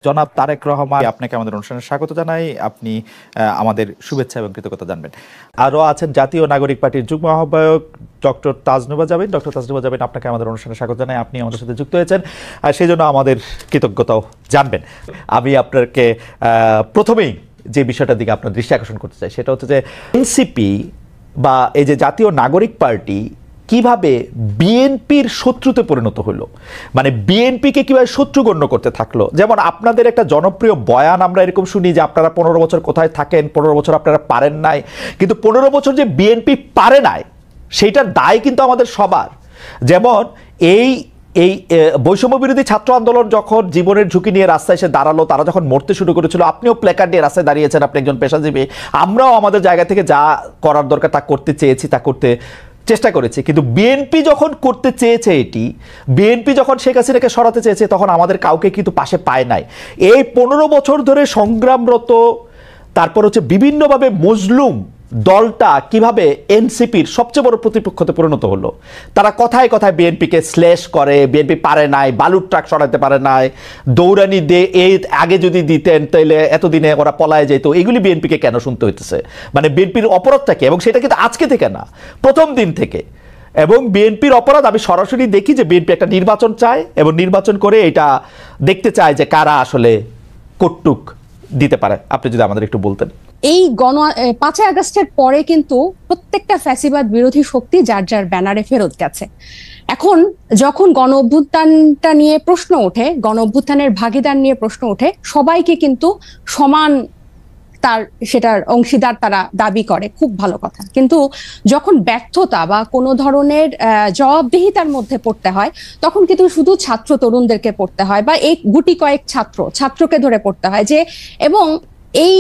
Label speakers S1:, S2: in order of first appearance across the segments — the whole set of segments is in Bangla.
S1: জনাব তারেক রহমান, আপনাকে আমাদের অনুষ্ঠানে স্বাগত জানাই। আপনি আমাদের শুভেচ্ছা এবং কৃতজ্ঞতা জানবেন। আরও আছেন জাতীয় নাগরিক পার্টির যুগ্ম আহ্বায়ক ডক্টর তাজনুবা জাবিন। ডক্টর তাজনুবা জাবিন, আপনাকে আমাদের অনুষ্ঠানে স্বাগত জানাই। আপনি আমাদের সাথে যুক্ত হয়েছেন, আর সেই জন্য আমাদের কৃতজ্ঞতাও জানবেন। আমি আপনাকে প্রথমেই যে বিষয়টার দিকে আপনার দৃষ্টি আকর্ষণ করতে চাই, সেটা হচ্ছে যে এনসিপি বা এই যে জাতীয় নাগরিক পার্টি কিভাবে বিএনপির শত্রুতে পরিণত হলো, মানে বিএনপিকে কিভাবে শত্রু গণ্য করতে থাকলো। যেমন আপনাদের একটা জনপ্রিয় বয়ান আমরা এরকম শুনি যে আপনারা 15 বছর কোথায় থাকেন, 15 বছর আপনারা পারেন নাই, কিন্তু 15 বছর যে বিএনপি পারে নাই সেইটার দায় কিন্তু আমাদের সবার। যেমন এই বৈষম্য বিরোধী ছাত্র আন্দোলন যখন জীবনের ঝুঁকি নিয়ে রাস্তায় এসে দাঁড়ালো, তারা যখন মরতে শুরু করেছিল, আপনিও প্ল্যাকার্ড নিয়ে রাস্তায় দাঁড়িয়েছেন, আপনি একজন পেশাজীবী। আমরাও আমাদের জায়গা থেকে যা করার দরকার তা করতে চেয়েছি, তা করতে চেষ্টা করেছি। কিন্তু বিএনপি যখন করতে চেয়েছে, বিএনপি যখন শেখ হাসিনাকে সরাতে চেয়েছে, তখন আমাদের কাউকে কিন্তু পাশে পায় নাই। এই 15 বছর ধরে সংগ্রামরত, তারপর হচ্ছে বিভিন্নভাবে মজলুম দলটা কিভাবে এনসিপির সবচেয়ে বড় প্রতিপক্ষতে পরিণত হলো। তারা কথায় কথায় বিএনপিকে শ্লেষ করে, বিএনপি পারে নাই, বালুর ট্রাক সরাতে পারে নাই, দৌড়ানি দিয়ে এই আগে যদি দিতেন তাহলে এতদিনে ওরা পলায় যেত। এগুলি বিএনপিকে কেন শুনতে হইতেছে? মানে বিএনপির অপরাধটা কি? এবং সেটা কিন্তু আজকে থেকে না, প্রথম দিন থেকে। এবং বিএনপির অপরাধ আমি সরাসরি দেখি যে বিএনপি একটা নির্বাচন চায় এবং নির্বাচন করে এটা দেখতে চায় যে কারা আসলে কটুক দিতে পারে। আপনি যদি আমাদের একটু বলতেন।
S2: এই 5 আগস্টের পরে কিন্তু প্রত্যেকটা ফ্যাসিবাদ বিরোধী শক্তি যার যার ব্যানারে ফেরত গেছে। এখন যখন গণ অভ্যুত্থানটা নিয়ে প্রশ্ন ওঠে, গণ অভ্যুত্থানের ভাগিদার নিয়ে প্রশ্ন ওঠে, সবাইকে কিন্তু সমান সেটার অংশীদার তারা দাবি করে, খুব ভালো কথা। কিন্তু যখন ব্যর্থতা বা কোনো ধরনের জবাবদিহিতার মধ্যে পড়তে হয়, তখন কিন্তু শুধু ছাত্র তরুণদেরকে পড়তে হয়, বা এই গুটি কয়েক ছাত্রকে ধরে পড়তে হয় যে, এবং এই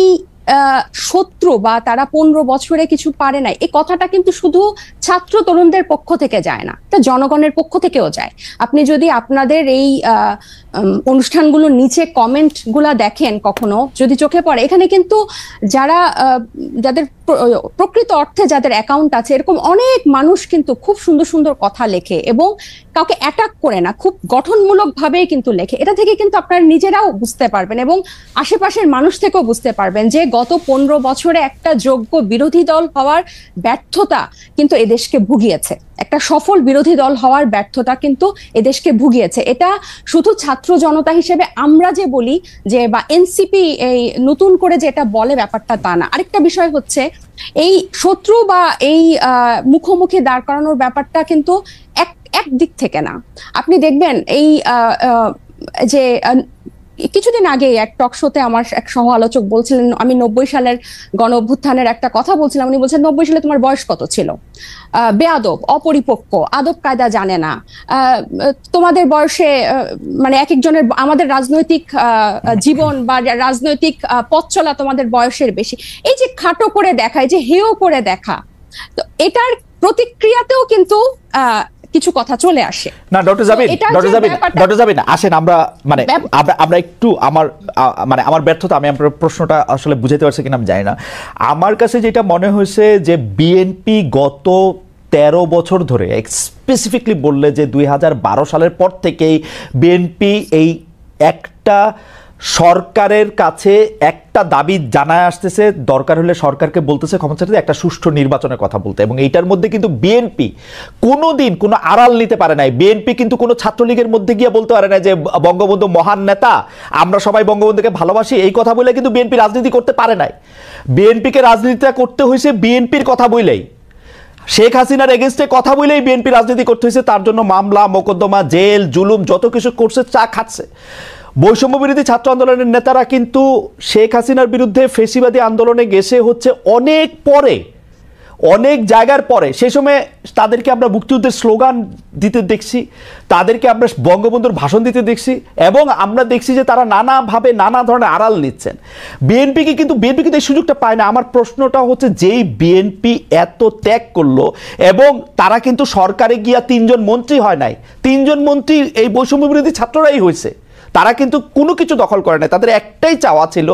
S2: শত্রু বা তারা 15 বছরে কিছু পারে নাই, এই কথাটা কিন্তু শুধু ছাত্র তরুণদের পক্ষ থেকে যায় না, এটা জনগণের পক্ষ থেকেও যায়। আপনি যদি আপনাদের এই অনুষ্ঠানগুলোর নিচে কমেন্ট গুলা দেখেন, কখনো যদি চোখে পড়ে, এখানে কিন্তু যাদের প্রকৃত অর্থে যাদের অ্যাকাউন্ট আছে, এরকম অনেক মানুষ কিন্তু খুব সুন্দর সুন্দর কথা লেখে এবং কাউকে অ্যাটাক করে না, খুব গঠনমূলক ভাবেই কিন্তু লেখে। এটা থেকে কিন্তু আপনারা নিজেরাও বুঝতে পারবেন এবং আশেপাশের মানুষ থেকেও বুঝতে পারবেন যে গত 15 বছরে একটা যোগ্য বিরোধী দল হওয়ার ব্যর্থতা কিন্তু এদেশকে ভুগিয়েছে, একটা সফল বিরোধী দল হওয়ার ব্যর্থতা কিন্তু এদেশকে ভুগিয়েছে। এটা শুধু ছাত্র জনতা হিসেবে আমরা যে বলি যে, বা এনসিপি এই নতুন করে যেটা বলে, ব্যাপারটা তা না। আরেকটা বিষয় হচ্ছে, এই শত্রু বা এই মুখোমুখি দাঁড় করানোর ব্যাপারটা কিন্তু এক দিক থেকে না। আপনি দেখবেন এই যে কিছুদিন আগে এক টক শোতে আমার এক সহ আলোচক বলছিলেন, আমি 90 সালের গণ অভ্যুত্থানের একটা কথা বলছিলাম, উনি বলছেন 90 সালে তোমার বয়স কত ছিল, বেয়াদব, অপরিপক্ক, আদব কায়দা জানে না, তোমাদের বয়সে মানে এক একজনের, আমাদের রাজনৈতিক জীবন বা রাজনৈতিক পথ চলা তোমাদের বয়সের বেশি। এই যে খাটো করে দেখা, এই যে হেয় করে দেখা, তো এটার প্রতিক্রিয়াতেও কিন্তু কিছু কথা চলে আসে না। ডক্টর
S1: জাবিন আসেন, আমরা একটু আমার ব্যর্থতা, আমি আপনার প্রশ্নটা আসলে বুঝাতে পারছি কিনা আমি জানি না। আমার কাছে যেটা মনে হয়েছে যে বিএনপি গত 13 বছর ধরে, স্পেসিফিকলি বললে যে 2012 সালের পর থেকেই বিএনপি এই একটা সরকারের কাছে একটা দাবি জানায় আসতেছে, দরকার হলে সরকারকে বলতেছে ক্ষমতা চাইতে একটা সুষ্ঠু নির্বাচনের কথা বলতে। এবং এইটার মধ্যে কিন্তু বিএনপি কোনোদিন কোনো আড়াল নিতে পারে নাই। বিএনপি কিন্তু কোনো ছাত্রলীগের মধ্যে গিয়ে বলতে পারে না যে বঙ্গবন্ধু মহান নেতা, আমরা সবাই বঙ্গবন্ধুকে ভালোবাসি, এই কথা বলে কিন্তু বিএনপি রাজনীতি করতে পারে নাই। বিএনপিকে রাজনীতিটা করতে হয়েছে বিএনপির কথা বলেই, শেখ হাসিনার এগেনস্টে কথা বলেই বিএনপি রাজনীতি করতে হয়েছে। তার জন্য মামলা, মোকদ্দমা, জেল, জুলুম যত কিছু করছে, চা খাচ্ছে। বৈষম্য বিরোধী ছাত্র আন্দোলনের নেতারা কিন্তু শেখ হাসিনার বিরুদ্ধে ফেসিবাদী আন্দোলনে গেছে হচ্ছে অনেক পরে, অনেক জায়গার পরে। সেই সময় তাদেরকে আমরা মুক্তিযুদ্ধের স্লোগান দিতে দেখছি, তাদেরকে আমরা বঙ্গবন্ধুর ভাষণ দিতে দেখছি, এবং আমরা দেখছি যে তারা নানাভাবে নানা ধরনের আড়াল নিচ্ছেন। বিএনপি কিন্তু এই সুযোগটা পায় না। আমার প্রশ্নটা হচ্ছে, যেই বিএনপি এত ত্যাগ করলো, এবং তারা কিন্তু সরকারে গিয়া 3 জন মন্ত্রী হয় নাই, 3 জন মন্ত্রী এই বৈষম্য বিরোধী ছাত্ররাই হয়েছে। তারা কিন্তু কোনো কিছু দখল করে নাই, তাদের একটাই চাওয়া ছিল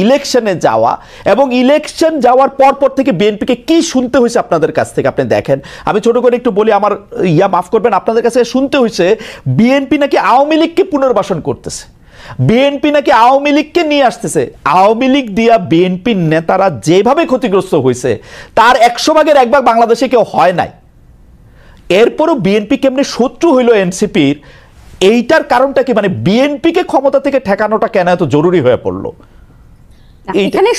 S1: ইলেকশনে যাওয়া। এবং ইলেকশন যাওয়ার পর থেকে বিএনপিকে কি শুনতে হয়েছে আপনাদের কাছ থেকে আপনি দেখেন। আমি ছোট করে একটু বলি, আমার মাফ করবেন, আপনাদের কাছে শুনতে হয়েছে বিএনপি নাকি আওয়ামী লীগকে পুনর্বাসন করতেছে। বিএনপি নাকি আওয়ামী লীগকে নিয়ে আসতেছে। আওয়ামী লীগ দিয়া বিএনপির নেতারা যেভাবে ক্ষতিগ্রস্ত হয়েছে তার 100 ভাগের 1 ভাগ বাংলাদেশে কেউ হয় নাই। এরপরও বিএনপি কেমনে শত্রু হইল এনসিপির, এইটার কারণটা কি? মানে বিএনপিকে ক্ষমতা থেকে ঠেকানোটা কেন এত জরুরি হয়ে পড়লো?
S2: এখানে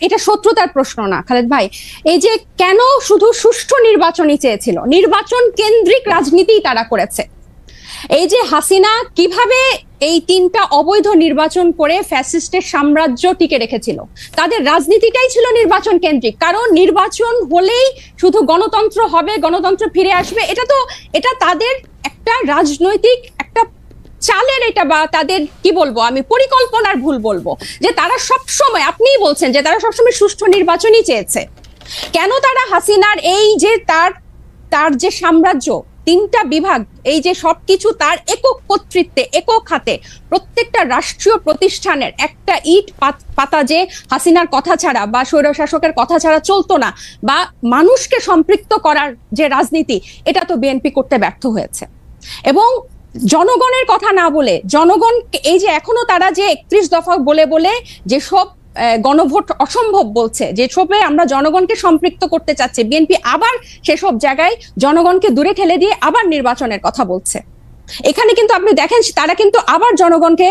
S2: এটা শত্রুতার প্রশ্ন না খালেদ ভাই। এই যে কেন শুধু সুষ্ঠু নির্বাচনই চেয়েছিল, নির্বাচন কেন্দ্রিক রাজনীতি তারা করেছে। এই যে হাসিনা কিভাবে এই 3টা অবৈধ নির্বাচন করে ফ্যাসিস্টের সাম্রাজ্য টিকে রেখেছিল, তাদের রাজনীতিটাই ছিল নির্বাচন কেন্দ্রিক। কারণ নির্বাচন হলেই শুধু গণতন্ত্র হবে, গণতন্ত্র ফিরে আসবে, এটা তাদের একটা রাজনৈতিক একটা চালের, এটা বা তাদের কি বলবো আমি, পরিকল্পনার ভুল বলবো, যে তারা সবসময়, আপনিই বলছেন যে তারা সবসময় সুষ্ঠু নির্বাচনই চেয়েছে। কেন তারা হাসিনার এই যে তার যে সাম্রাজ্য, 3টা বিভাগ, এই যে সবকিছু তার একক কর্তৃত্বে, একক হাতে, প্রত্যেকটা রাষ্ট্রীয় প্রতিষ্ঠানের একটা ইট পাতা যে হাসিনার কথা ছাড়া বা স্বৈরশাসকের কথা ছাড়া চলতো না, বা মানুষকে সম্পৃক্ত করার যে রাজনীতি, এটা তো বিএনপি করতে ব্যর্থ হয়েছে। এবং জনগণের কথা না বলে, জনগণ এই যে এখনো তারা যে 31 দফা বলে বলে যেসব গণভোট অসম্ভব বলছে, যেসবে আমরা জনগণকে সম্পৃক্ত করতে চাচ্ছি, বিএনপি আবার সেসব জায়গায় জনগণকে দূরে ঠেলে দিয়ে আবার নির্বাচনের কথা বলছে। এখানে কিন্তু আপনি দেখেন তারা কিন্তু আবার জনগণকে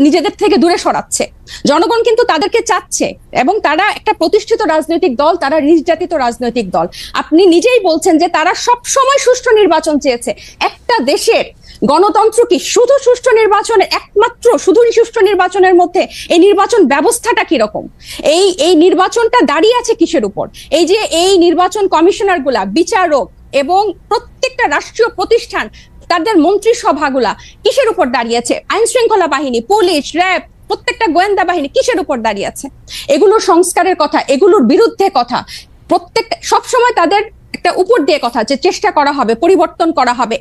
S2: নিজেদের থেকে দূরে সরাচ্ছে। জনগণ কিন্তু তাদেরকে চাচ্ছে, এবং তারা একটা প্রতিষ্ঠিত রাজনৈতিক দল, তারা নির্যাতিত রাজনৈতিক দল। আপনি নিজেই বলছেন যে তারা সব সময় সুষ্ঠু নির্বাচন চেয়েছে। একটা দেশের গণতন্ত্র কি শুধু সুষ্ঠু নির্বাচনের, একমাত্র শুধু সুষ্ঠু নির্বাচনের মধ্যে এই নির্বাচন ব্যবস্থাটা কিরকম, এই নির্বাচনটা দাঁড়িয়ে আছে কিসের উপর? এই যে এই নির্বাচন কমিশনার গুলা, বিচারক এবং প্রত্যেকটা রাষ্ট্রীয় প্রতিষ্ঠান, তাদের মন্ত্রিসভাগুলা কিসের উপর দাঁড়িয়ে আছে? আইন শৃঙ্খলা বাহিনী, পুলিশ, র্যাব, প্রত্যেকটা গোয়েন্দা বাহিনী কিসের উপর দাঁড়িয়ে আছে? এগুলোর সংস্কারের কথা, এগুলোর বিরুদ্ধে কথা, প্রত্যেকটা সবসময় তাদের একটা উপর দিয়ে কথা, যে চেষ্টা করা হবে, পরিবর্তন করা হবে,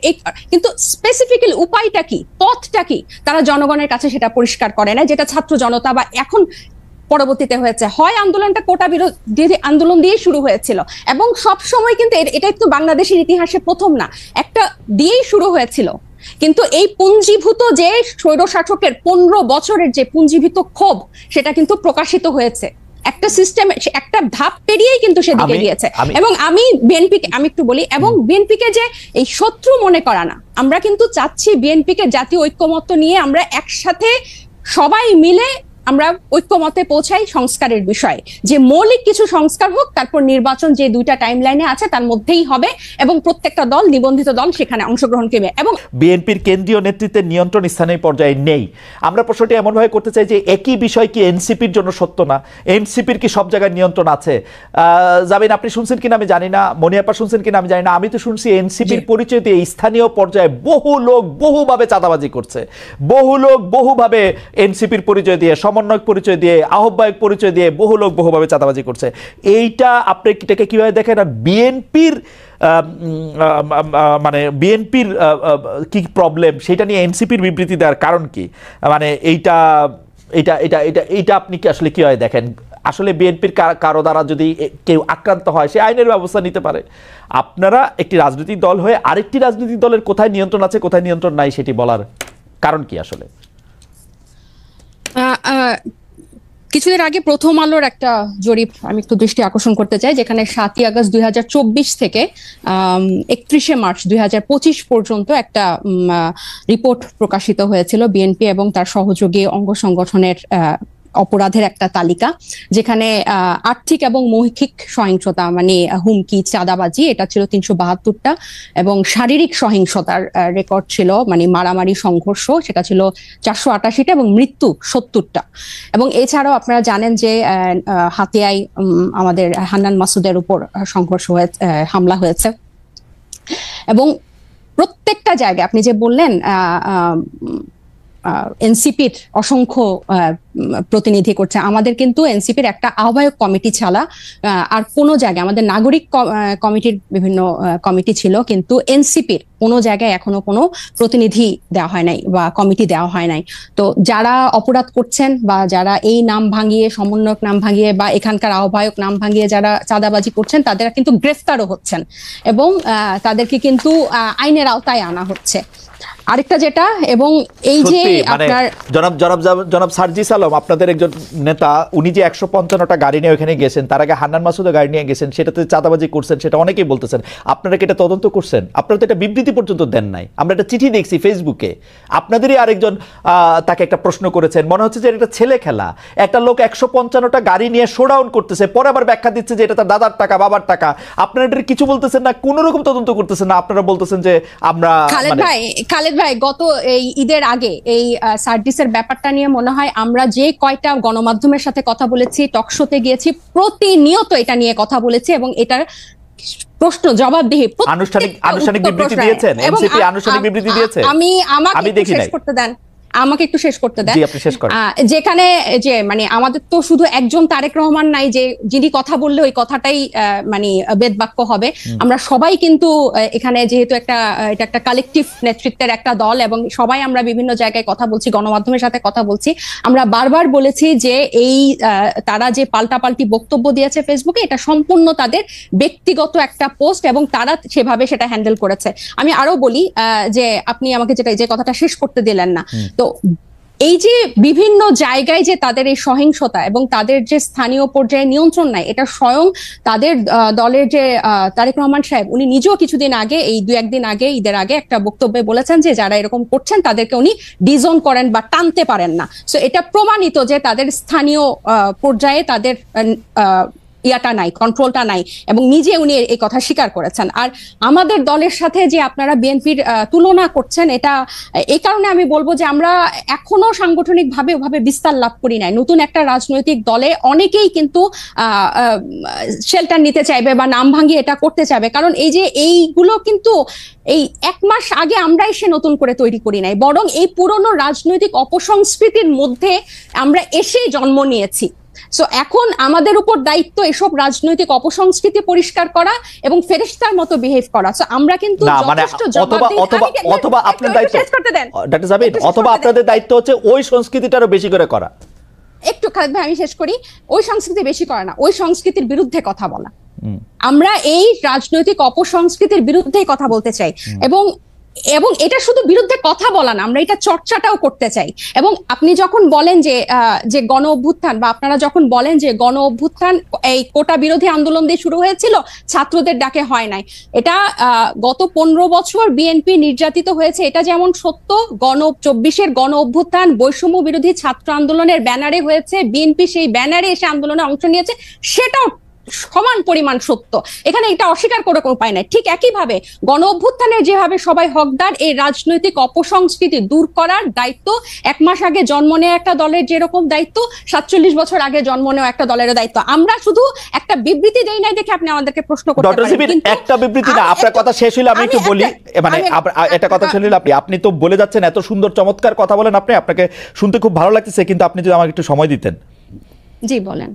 S2: কিন্তু স্পেসিফিক্যালি উপায়টা কি, পথটা কি, তারা জনগণের কাছে সেটা পরিষ্কার করে না। যেটা ছাত্র জনতা বা এখন পরবর্তীতে হয়েছে, হয় আন্দোলনটা কোটা বিরোধী আন্দোলন দিয়ে শুরু হয়েছিল, এবং সব সময় কিন্তু এটা তো বাংলাদেশের ইতিহাসে প্রথম না, একটা দিয়েই শুরু হয়েছিল। কিন্তু এই পুঞ্জীভূত যে স্বৈরশাসকের 15 বছরের যে পুঞ্জীভূত ক্ষোভ, সেটা কিন্তু প্রকাশিত হয়েছে একটা সিস্টেম, একটা ধাপ পেরিয়েই কিন্তু সেদিকে গিয়েছে। এবং আমি একটু বলি, এবং বিএনপিকে যে এই শত্রু মনে করা না, আমরা কিন্তু চাচ্ছি বিএনপিকে জাতীয় ঐক্যমত্য নিয়ে আমরা একসাথে সবাই মিলে আমরা ঐক্যমতে পৌঁছাই সংস্কারের বিষয়ে, যে মৌলিক কিছু সংস্কার হোক, তারপর নির্বাচন যে 2টা টাইম লাইনে আছে তার মধ্যেই হবে, এবং প্রত্যেকটা দল, নিবন্ধিত দল সেখানে অংশগ্রহণ করবে। এবং
S1: বিএনপির কেন্দ্রীয় নেতৃত্বের নিয়ন্ত্রণ স্থানীয় পর্যায়ে নেই। আমরা প্রশ্নটি এমনভাবে করতে চাই যে একই বিষয় কি এনসিপির জন্য সত্য না? এনসিপির কি সব জায়গায় নিয়ন্ত্রণ আছে? জামিন, আপনি শুনছেন কিনা আমি জানি না, মনিয়াপা শুনছেন কিনা আমি জানি না, আমি তো শুনছি এনসিপির পরিচয় দিয়ে স্থানীয় পর্যায়ে বহু লোক বহুভাবে চাঁদাবাজি করছে, বহু লোক বহুভাবে এনসিপির পরিচয় দিয়ে, সমন্বয়ক পরিচয় দিয়ে, আহ্বায়ক পরিচয় দিয়ে বহু লোক বহুভাবে চাঁদাবাজি করছে। এইটা আপনি এটাকে কিভাবে দেখেন? আর বিএনপির মানে বিএনপির কি প্রবলেম, সেটা নিয়ে এনসিপির বিবৃতি দেওয়ার কারণ কি? মানে এইটা এটা এটা এটা এইটা আপনি কি আসলে কিভাবে দেখেন? আসলে বিএনপির কারো দ্বারা যদি কেউ আক্রান্ত হয়, সে আইনের ব্যবস্থা নিতে পারে। আপনারা একটি রাজনৈতিক দল হয়ে আরেকটি রাজনৈতিক দলের কোথায় নিয়ন্ত্রণ আছে, কোথায় নিয়ন্ত্রণ নাই, সেটি বলার কারণ কি আসলে?
S2: কিছুদিন আগে প্রথম আলোর একটা জরিপ আমি একটু দৃষ্টি আকর্ষণ করতে চাই, যেখানে 7ই আগস্ট 2024 থেকে 31শে মার্চ 2025 পর্যন্ত একটা রিপোর্ট প্রকাশিত হয়েছিল বিএনপি এবং তার সহযোগী অঙ্গ সংগঠনের অপরাধের একটা তালিকা, যেখানে আর্থিক এবং মৌখিক সহিংসতা মানে হুমকি, চাঁদাবাজি, এটা ছিল 372টা, এবং শারীরিক সহিংসতার রেকর্ড ছিল মানে মারামারি, সংঘর্ষ, সেটা ছিল 488টা, এবং মৃত্যু 70টা। এবং এছাড়াও আপনারা জানেন যে হাতিয়ায় আমাদের হান্নান মাসুদের উপর সংঘর্ষ হয়েছে, হামলা হয়েছে। এবং প্রত্যেকটা জায়গায় আপনি যে বললেন এনসিপির অসংখ্য প্রতিনিধি করছে, আমাদের কিন্তু এনসিপির একটা আহ্বায়ক কমিটি ছাড়া আর কোনো জায়গায়, আমাদের নাগরিক কমিটির বিভিন্ন কমিটি ছিল, কিন্তু এনসিপির কোনো জায়গায় এখনো কোনো প্রতিনিধি দেওয়া হয় নাই বা কমিটি দেওয়া হয় নাই। তো যারা অপরাধ করছেন বা যারা এই নাম ভাঙিয়ে, সমন্বয়ক নাম ভাঙিয়ে বা এখানকার আহ্বায়ক নাম ভাঙিয়ে যারা চাঁদাবাজি করছেন, তাদের কিন্তু গ্রেফতারও হচ্ছেন এবং তাদেরকে কিন্তু আইনের আওতায় আনা হচ্ছে। আরেকটা যেটা, এবং এই যে আপনার
S1: জনাব সার্জিস আলম, আপনাদের একজন নেতা, উনি যে 155টা গাড়ি নিয়ে ওখানে গেছেন, তার আগে হান্নান মাসুদও গাড়ি নিয়ে গেছেন, সেটাতে চাঁদাবাজি করছেন, সেটা অনেকেই বলতেছেন। আপনারা কি এটা তদন্ত করছেন? আপনারা তো এটা বিবৃতি পর্যন্ত দেন নাই। আমরা একটা চিঠি দেখছি ফেসবুকে, আপনাদেরই আরেকজন তাকে একটা প্রশ্ন করেছেন, মনে হচ্ছে যে এটা ছেলে খেলা। একটা লোক 155টা গাড়ি নিয়ে শোডাউন করতেছে, পরে আবার ব্যাখ্যা দিচ্ছে যে এটা তার দাদার টাকা, বাবার টাকা। আপনারা এটা কিছু বলতেছেন না, কোনো রকম তদন্ত করতেছেন না। আপনারা বলতেছেন যে আমরা
S2: খালেদ ভাই গত এই ঈদের আগে এই সার্ভিসের ব্যাপারটা নিয়ে মনে হয় আমরা যে কয়টা গণমাধ্যমের সাথে কথা বলেছি, টকশোতে গিয়েছি, প্রতিনিয়ত এটা নিয়ে কথা বলেছি, এবং এটার প্রশ্ন জবাবদিহি
S1: আনুষ্ঠানিক বিবৃতি দিয়েছেন, এনসিপি আনুষ্ঠানিক বিবৃতি দিয়েছে।
S2: আমাকে শেষ করতে দেন, আমাকে একটু শেষ করতে দেন।
S1: আপনি শেষ করেন।
S2: যেখানে যে মানে আমাদের তো শুধু একজন তারেক রহমান নাই যে যিনি কথা বললে ওই কথাটাই মানে বেদবাক্য হবে। আমরা সবাই কিন্তু এখানে যেহেতু এটা একটা কালেকটিভ নেতৃত্বের একটা দল, এবং সবাই আমরা বিভিন্ন জায়গায় কথা বলছি, গণমাধ্যমের সাথে কথা বলছি। আমরা বারবার বলেছি যে এই তারা যে পাল্টাপাল্টি বক্তব্য দিয়েছে ফেসবুকে, এটা সম্পূর্ণ তাদের ব্যক্তিগত একটা পোস্ট, এবং তারা সেভাবে সেটা হ্যান্ডেল করেছে। আমি আরো বলি যে আপনি আমাকে যে কথাটা শেষ করতে দিলেন না, তো এই যে বিভিন্ন জায়গায় যে তাদের এই সহিংসতা এবং তাদের যে স্থানীয় পর্যায়ে নিয়ন্ত্রণ নাই, এটা স্বয়ং তাদের দলের যে তারেক রহমান সাহেব, উনি নিজেও কিছুদিন আগে, এই 2-1 দিন আগে, ঈদের আগে একটা বক্তব্যে বলেছেন যে যারা এরকম করছেন তাদেরকে উনি ডিজোন করেন বা টানতে পারেন না। সো এটা প্রমাণিত যে তাদের স্থানীয় পর্যায়ে তাদের ইয়াটা নাই, কন্ট্রোলটা নাই, এবং নিজে উনি এই কথা স্বীকার করেছেন। আর আমাদের দলের সাথে যে আপনারা বিএনপির তুলনা করছেন, এটা এই কারণে আমি বলবো যে আমরা এখনো সাংগঠনিক ভাবে ওভাবে বিস্তার লাভ করি নাই। নতুন একটা রাজনৈতিক দলে অনেকেই কিন্তু শেল্টার নিতে চাইবে বা নাম ভাঙিয়ে এটা করতে চাইবে, কারণ এই যে এইগুলো কিন্তু এই 1 মাস আগে আমরা এসে নতুন করে তৈরি করি নাই, বরং এই পুরনো রাজনৈতিক অপসংস্কৃতির মধ্যে আমরা এসেই জন্ম নিয়েছি। সো এখন আমাদের উপর দায়িত্ব এসব রাজনৈতিক অপসংস্কৃতি পরিষ্কার করা এবং ফেরেশতার মতো বিহেভ করা। সো আমরা কিন্তু
S1: অথবা আপনার দায়িত্ব ডাক্তার জাবিন, অথবা আপনাদের দায়িত্ব হচ্ছে ওই সংস্কৃতিটারও বেশি করে করা।
S2: একটু খালেদ ভাই আমি শেষ করি। ওই সংস্কৃতি বেশি করে না, ওই সংস্কৃতির বিরুদ্ধে কথা বলা। আমরা এই রাজনৈতিক অপসংস্কৃতির বিরুদ্ধে কথা বলতে চাই, এবং এটা শুধু বিরুদ্ধে কথা বলা না, আমরা এটা চর্চাটাও করতে চাই। এবং আপনি যখন বলেন যে গণ অভ্যুত্থান, বা আপনারা যখন বলেন যে গণ অভ্যুত্থান এই কোটা বিরোধী আন্দোলন দিয়ে শুরু হয়েছিল, ছাত্রদের ডাকে হয় নাই, এটা গত 15 বছর বিএনপি নির্যাতিত হয়েছে, এটা যেমন সত্য। 24-এর গণ অভ্যুত্থান বৈষম্য বিরোধী ছাত্র আন্দোলনের ব্যানারে হয়েছে, বিএনপি সেই ব্যানারে এসে আন্দোলনে অংশ নিয়েছে, সেটাও সমান পরিমাণ সত্য। এখানে এটা অস্বীকার করে কোনো উপায় নাই। ঠিক একইভাবে গণ অভ্যুত্থানের যেভাবে সবাই হকদার, এই রাজনৈতিক অপসংস্কৃতি দূর করার দায়িত্ব 1 মাস আগে জন্ম নেওয়া একটা দলের যেরকম দায়িত্ব, 47 বছর আগে জন্ম নেওয়া একটা দলেরও দায়িত্ব। আমরা শুধু একটা বিবৃতি দেই নাই দেখে আপনি আমাদেরকে প্রশ্ন করতে পারেন।
S1: একটা বিবৃতি না, আপনার কথা শেষ হইলে আমি একটু বলি, মানে একটা কথা শেষ হইলে আপনি তো বলে যাচ্ছেন, এত সুন্দর চমৎকার কথা বলেন আপনি, আপনাকে শুনতে খুব ভালো লাগতেছে, কিন্তু আপনি যদি আমাকে একটু সময় দিতেন।
S2: জি বলেন।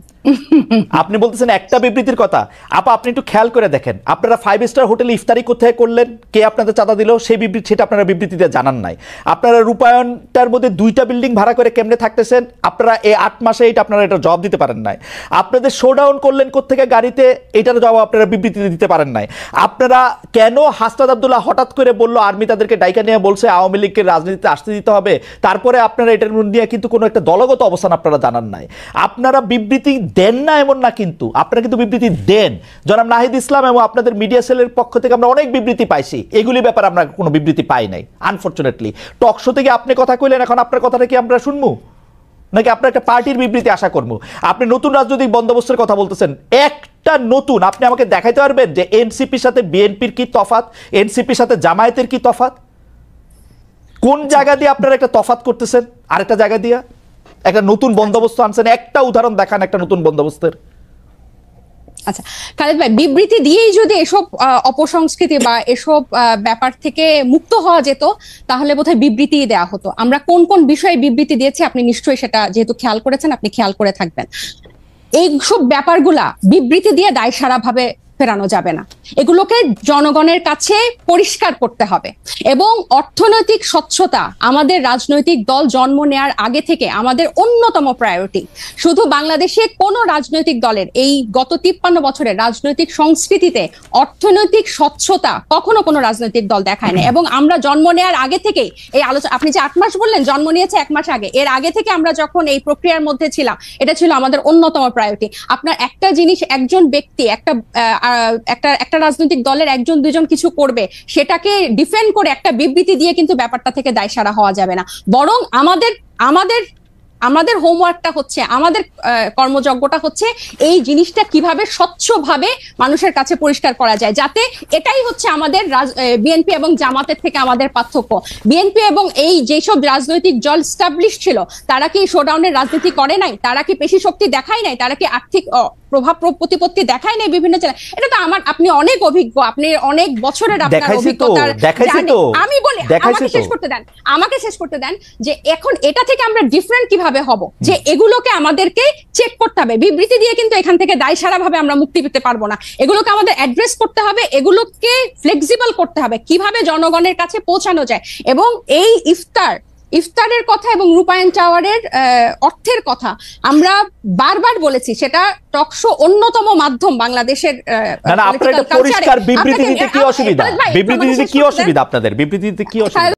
S1: আপনি বলতেছেন একটা বিবৃতির কথা। আপা আপনি একটু খেয়াল করে দেখেন, আপনারা 5 স্টার হোটেলে ইফতারি কোথায় করলেন, কে আপনাদের চাঁদা দিল, সেই বিবৃতি সেটা আপনারা বিবৃতিতে জানান নাই। আপনারা রূপায়ণটার মধ্যে 2টা বিল্ডিং ভাড়া করে কেমনে থাকতেছেন, আপনারা এই 8 মাসে আপনারা এটা জবাব দিতে পারেন নাই। আপনাদের শোডাউন করলেন কোত্থেকে গাড়িতে, এটার জবাব আপনারা বিবৃতিতে দিতে পারেন নাই। আপনারা কেন হাসনাত আব্দুল্লাহ হঠাৎ করে বললো আর্মি তাদেরকে ডাইকা নিয়ে বলছে আওয়ামী লীগকে রাজনীতিতে আসতে দিতে হবে, তারপরে আপনারা এটার নিয়ে কিন্তু কোনো একটা দলগত অবস্থান আপনারা জানান নাই। আপনারা বিবৃতি দেন না এমন না, কিন্তু আপনারা কিন্তু বিবৃতি দেন। জনাব নাহিদ ইসলাম এবং আপনাদের মিডিয়া সেলের পক্ষ থেকে আমরা অনেক বিবৃতি পাইছি, এগুলি ব্যাপারে আমরা কোনো বিবৃতি পাই নাই আনফরচুনেটলি। টক শো থেকে আপনি কথা কইলেন, এখন আপনার কথাটা কি আমরা শুনবো, নাকি আপনার একটা পার্টির বিবৃতি আশা করবো? আপনি নতুন রাজনৈতিক বন্দোবস্তের কথা বলতেছেন, একটা নতুন আপনি আমাকে দেখাইতে পারবেন যে এনসিপির সাথে বিএনপির কি তফাৎ, এনসিপির সাথে জামায়াতের কি তফাৎ? কোন জায়গা দিয়ে আপনারা একটা তফাৎ করতেছেন আরেকটা জায়গা দিয়ে একটা নতুন বন্দোবস্ত আনছেন? একটা উদাহরণ দেখান একটা নতুন বন্দোবস্তের।
S2: আচ্ছা খালেদ ভাই, বিবৃতি দিয়েই যদি এসব অপসংস্কৃতি বা এসব ব্যাপার থেকে মুক্ত হওয়া যেত, তাহলে বোধহয় বিবৃতি দেওয়া হতো। আমরা কোন কোন বিষয়ে বিবৃতি দিয়েছি আপনি নিশ্চয়ই সেটা যেহেতু খেয়াল করেছেন, আপনি খেয়াল করে থাকবেন। এইসব ব্যাপারগুলা বিবৃতি দিয়ে দায়সারা ভাবে ফেরানো যাবে না। এগুলোকে জনগণের কাছে পরিষ্কার করতে হবে। এবং অর্থনৈতিক স্বচ্ছতা আমাদের রাজনৈতিক দল জন্ম নেওয়ার আগে থেকে আমাদের অন্যতম প্রায়োরিটি। শুধু বাংলাদেশে কোনো রাজনৈতিক দলের এই গত 53 বছরের রাজনৈতিক সংস্কৃতিতে অর্থনৈতিক স্বচ্ছতা কখনো কোনো রাজনৈতিক দল দেখায় না। এবং আমরা জন্ম নেওয়ার আগে থেকেই এই আলোচনা, আপনি যে 8 মাস বললেন, জন্ম নিয়েছে 1 মাস আগে, এর আগে থেকে আমরা যখন এই প্রক্রিয়ার মধ্যে ছিলাম, এটা ছিল আমাদের অন্যতম প্রায়োরিটি। আপনার একটা জিনিস, একজন ব্যক্তি একটা রাজনৈতিক দলের একজন দুজন কিছু করবে, সেটাকে ডিফেন্ড করে একটা বিবৃতি দিয়ে কিন্তু ব্যাপারটা থেকে দায়সারা হওয়া যাবে না। বরং আমাদের হোমওয়ার্কটা হচ্ছে, আমাদের কর্মযজ্ঞটা হচ্ছে এই জিনিসটা কিভাবে স্বচ্ছভাবে মানুষের কাছে পরিষ্কার করা যায়, যাতে এটাই হচ্ছে আমাদের বিএনপি এবং জামাতের থেকে আমাদের পার্থক্য। বিএনপি এবং এই যেসব রাজনৈতিক দল স্টাবলিশ ছিল, তারা কি শোডাউনের রাজনীতি করে নাই? তারা কি পেশি শক্তি দেখায় নাই? তারা কি আর্থিক প্রভাব প্রতিপত্তি দেখায় নাই বিভিন্ন জেলায়? এটা তো আপনি অনেক অভিজ্ঞ, আপনি অনেক বছরের আপনার অভিজ্ঞতার। আমি বলি, আমাকে শেষ করতে দেন যে এখন এটা থেকে আমরা ডিফারেন্ট কিভাবে হব, যে এগুলোকে আমাদেরকে চেক করতে হবে। বিবৃতি দিয়ে কিন্তু এখান থেকে দায়সারা ভাবে আমরা মুক্তি পেতে পারবো না। এগুলোকে আমাদের অ্যাড্রেস করতে হবে, এগুলোকে ফ্লেক্সিবল করতে হবে, কিভাবে জনগণের কাছে পৌঁছানো যায়। এবং এই ইফতারের কথা এবং রূপায়ণ টাওয়ারের অর্থের কথা আমরা বারবার বলেছি, সেটা টকশো অন্যতম মাধ্যম বাংলাদেশের।
S1: আপনাদের পরিষ্কার বিবৃতি দিতে কি অসুবিধা? বিবৃতি দিতে কি অসুবিধা আপনাদের? বিবৃতি দিতে কি অসুবিধা?